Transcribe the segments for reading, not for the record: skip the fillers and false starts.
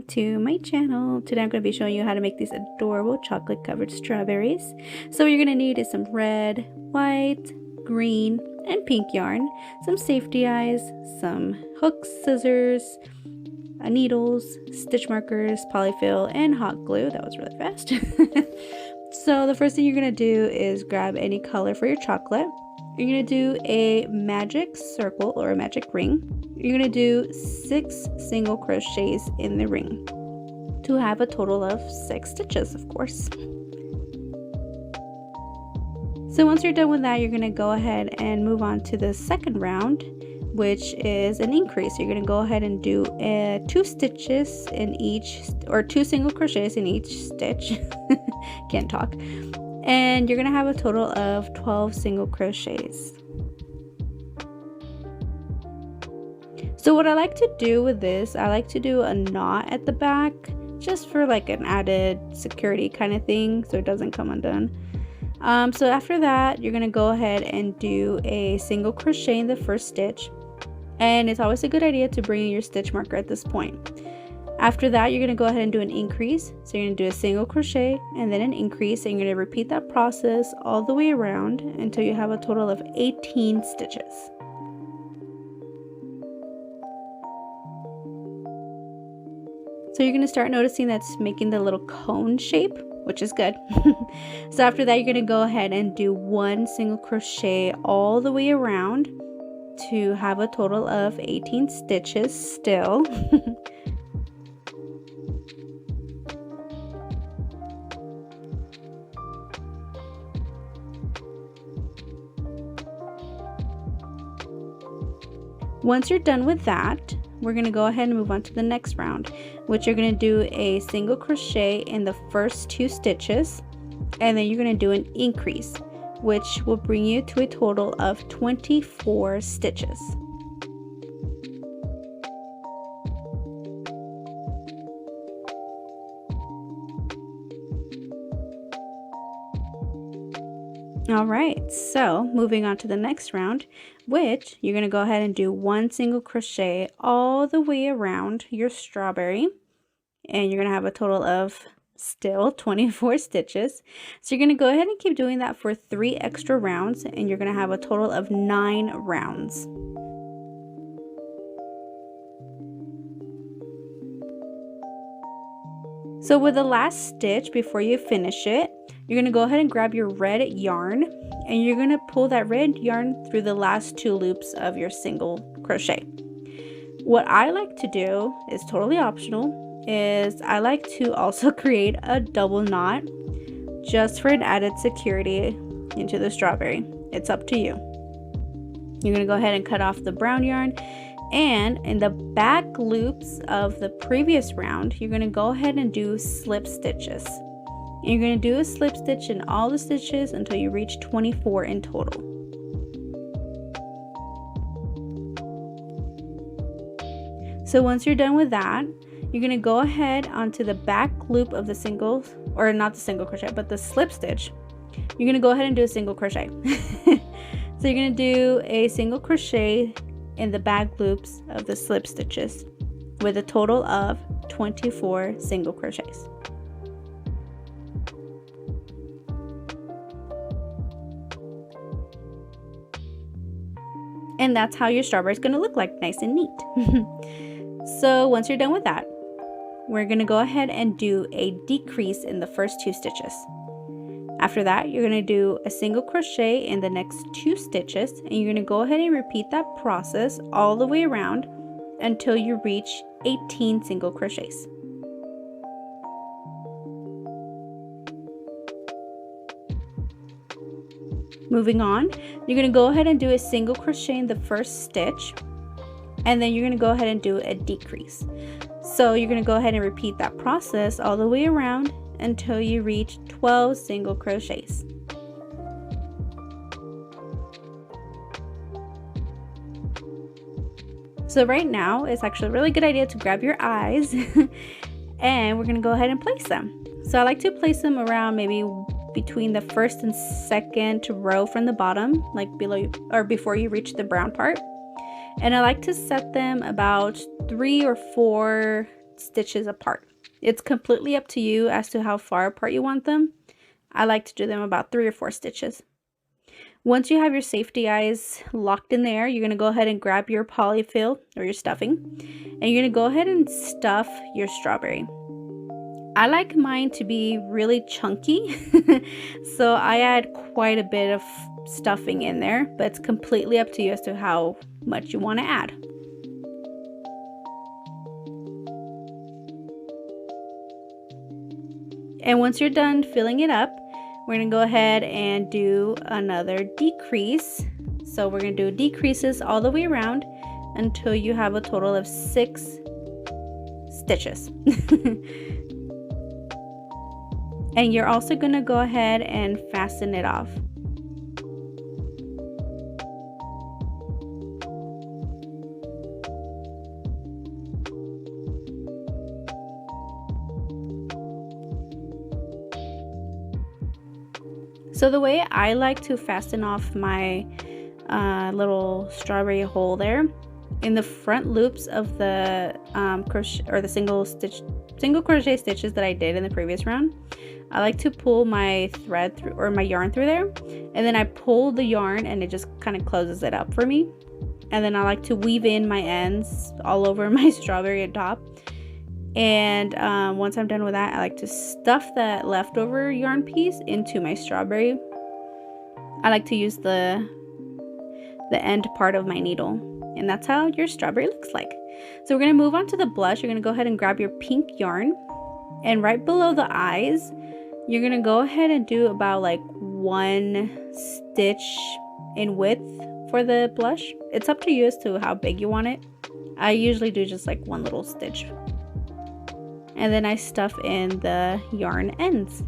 to my channel. Today I'm going to be showing you how to make these adorable chocolate covered strawberries. So what you're going to need is some red, white, green, and pink yarn, some safety eyes, some hooks, scissors, needles, stitch markers, polyfill, and hot glue. That was really fast. So the first thing you're going to do is grab any color for your chocolate. You're going to do a magic circle or a magic ring. You're going to do 6 single crochets in the ring to have a total of 6 stitches, of course. So once you're done with that, you're going to go ahead and move on to the second round, which is an increase. You're going to go ahead and do 2 stitches in each, or 2 single crochets in each stitch. Can't talk. And you're going to have a total of 12 single crochets. So what I like to do with this, I like to do a knot at the back just for like an added security kind of thing so it doesn't come undone. So after that, you're going to go ahead and do a single crochet in the first stitch, and it's always a good idea to bring in your stitch marker at this point. After that, you're going to go ahead and do an increase. So you're going to do a single crochet and then an increase, and you're going to repeat that process all the way around until you have a total of 18 stitches. So you're going to start noticing that's making the little cone shape, which is good. So after that, you're going to go ahead and do 1 single crochet all the way around to have a total of 18 stitches still. Once you're done with that, we're going to go ahead and move on to the next round, which you're going to do a single crochet in the first 2 stitches, and then you're going to do an increase, which will bring you to a total of 24 stitches. Alright, so moving on to the next round, which you're going to go ahead and do 1 single crochet all the way around your strawberry, and you're going to have a total of still 24 stitches. So you're going to go ahead and keep doing that for 3 extra rounds, and you're going to have a total of 9 rounds. So with the last stitch before you finish it, you're going to go ahead and grab your red yarn, and you're going to pull that red yarn through the last 2 loops of your single crochet. What I like to do is totally optional, is I like to also create a double knot just for an added security into the strawberry. It's up to you. You're going to go ahead and cut off the brown yarn, and in the back loops of the previous round, you're going to go ahead and do slip stitches. And you're going to do a slip stitch in all the stitches until you reach 24 in total. So once you're done with that, you're going to go ahead onto the back loop of the single, or not the single crochet, but the slip stitch. You're going to go ahead and do a single crochet. So you're going to do a single crochet in the back loops of the slip stitches with a total of 24 single crochets. And that's how your strawberry is going to look like, nice and neat. So once you're done with that, we're going to go ahead and do a decrease in the first 2 stitches. After that, you're going to do a single crochet in the next 2 stitches, and you're going to go ahead and repeat that process all the way around until you reach 18 single crochets. Moving on, you're going to go ahead and do a single crochet in the first stitch, and then you're going to go ahead and do a decrease. So you're going to go ahead and repeat that process all the way around until you reach 12 single crochets. So right now, it's actually a really good idea to grab your eyes and we're going to go ahead and place them. So I like to place them around maybe between the first and second row from the bottom, like below or before you reach the brown part. And I like to set them about 3 or 4 stitches apart. It's completely up to you as to how far apart you want them. I like to do them about 3 or 4 stitches. Once you have your safety eyes locked in there, you're going to go ahead and grab your polyfill or your stuffing, and you're going to go ahead and stuff your strawberry. I like mine to be really chunky, so I add quite a bit of stuffing in there, but it's completely up to you as to how much you want to add. And once you're done filling it up, we're going to go ahead and do another decrease. So we're going to do decreases all the way around until you have a total of 6 stitches. And you're also going to go ahead and fasten it off. So the way I like to fasten off my little strawberry hole there, in the front loops of the crochet or the single crochet stitches that I did in the previous round, I like to pull my thread through, or my yarn through there, and then I pull the yarn and it just kind of closes it up for me. And then I like to weave in my ends all over my strawberry at top. And once I'm done with that, I like to stuff that leftover yarn piece into my strawberry. I like to use the end part of my needle, and that's how your strawberry looks like. So we're going to move on to the blush. You're going to go ahead and grab your pink yarn, and right below the eyes, you're going to go ahead and do about like 1 stitch in width for the blush. It's up to you as to how big you want it. I usually do just like 1 little stitch. And then I stuff in the yarn ends.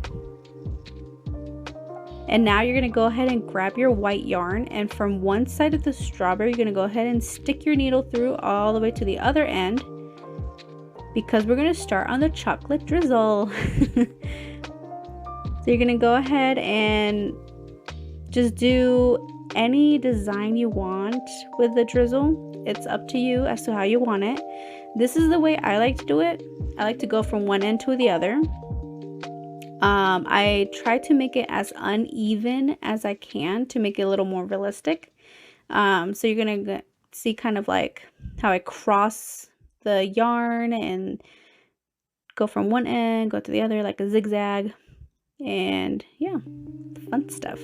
And now you're going to go ahead and grab your white yarn, and from one side of the strawberry you're going to go ahead and stick your needle through all the way to the other end, because we're going to start on the chocolate drizzle. So you're going to go ahead and just do any design you want with the drizzle. It's up to you as to how you want it. This is the way I like to do it. I like to go from one end to the other. I try to make it as uneven as I can to make it a little more realistic. So you're going to see kind of like how I cross the yarn and go from one end, go to the other like a zigzag. And yeah, fun stuff.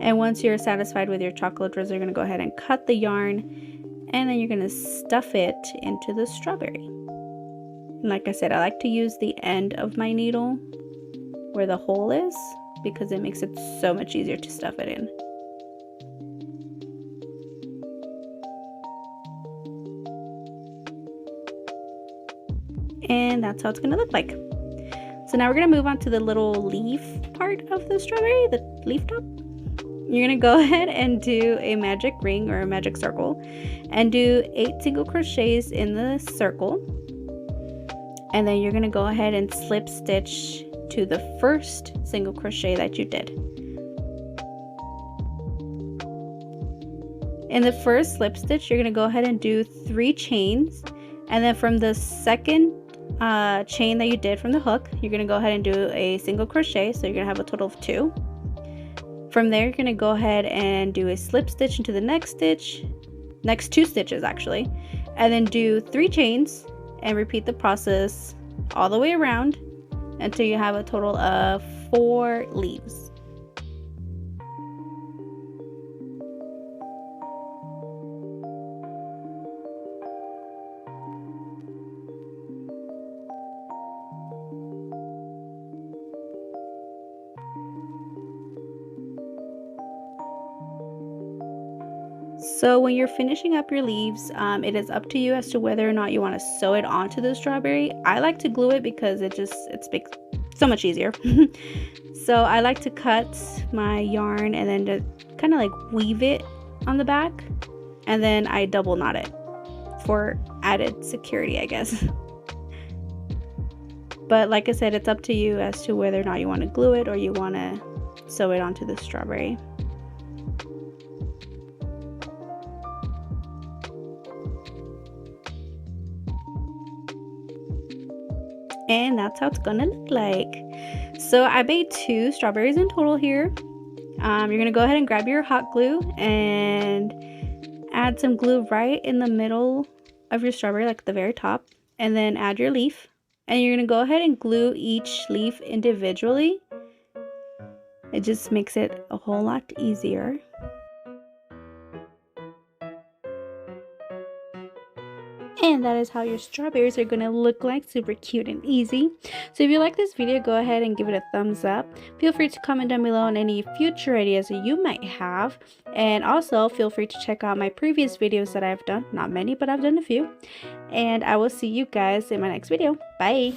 And once you're satisfied with your chocolate drizzle, you're going to go ahead and cut the yarn, and then you're going to stuff it into the strawberry. And like I said, I like to use the end of my needle where the hole is, because it makes it so much easier to stuff it in. And that's how it's going to look like. So now we're going to move on to the little leaf part of the strawberry, the leaf top. You're going to go ahead and do a magic ring or a magic circle and do 8 single crochets in the circle. And then you're going to go ahead and slip stitch to the first single crochet that you did. In the first slip stitch, you're going to go ahead and do 3 chains, and then from the second chain that you did from the hook, you're going to go ahead and do a single crochet, so you're going to have a total of 2. From there, you're going to go ahead and do a slip stitch into the next 2 stitches actually, and then do 3 chains and repeat the process all the way around until you have a total of 4 leaves. So when you're finishing up your leaves, it is up to you as to whether or not you want to sew it onto the strawberry. I like to glue it because it makes so much easier. So I like to cut my yarn and then just kind of like weave it on the back, and then I double knot it for added security, I guess. But like I said, it's up to you as to whether or not you want to glue it or you want to sew it onto the strawberry. And that's how it's gonna look like. So I baked 2 strawberries in total here. You're gonna go ahead and grab your hot glue and add some glue right in the middle of your strawberry, like the very top, and then add your leaf. And you're gonna go ahead and glue each leaf individually. It just makes it a whole lot easier. And that is how your strawberries are going to look like, super cute and easy. So if you like this video, go ahead and give it a thumbs up. Feel free to comment down below on any future ideas that you might have. And also feel free to check out my previous videos that I've done. Not many, but I've done a few. And I will see you guys in my next video. Bye!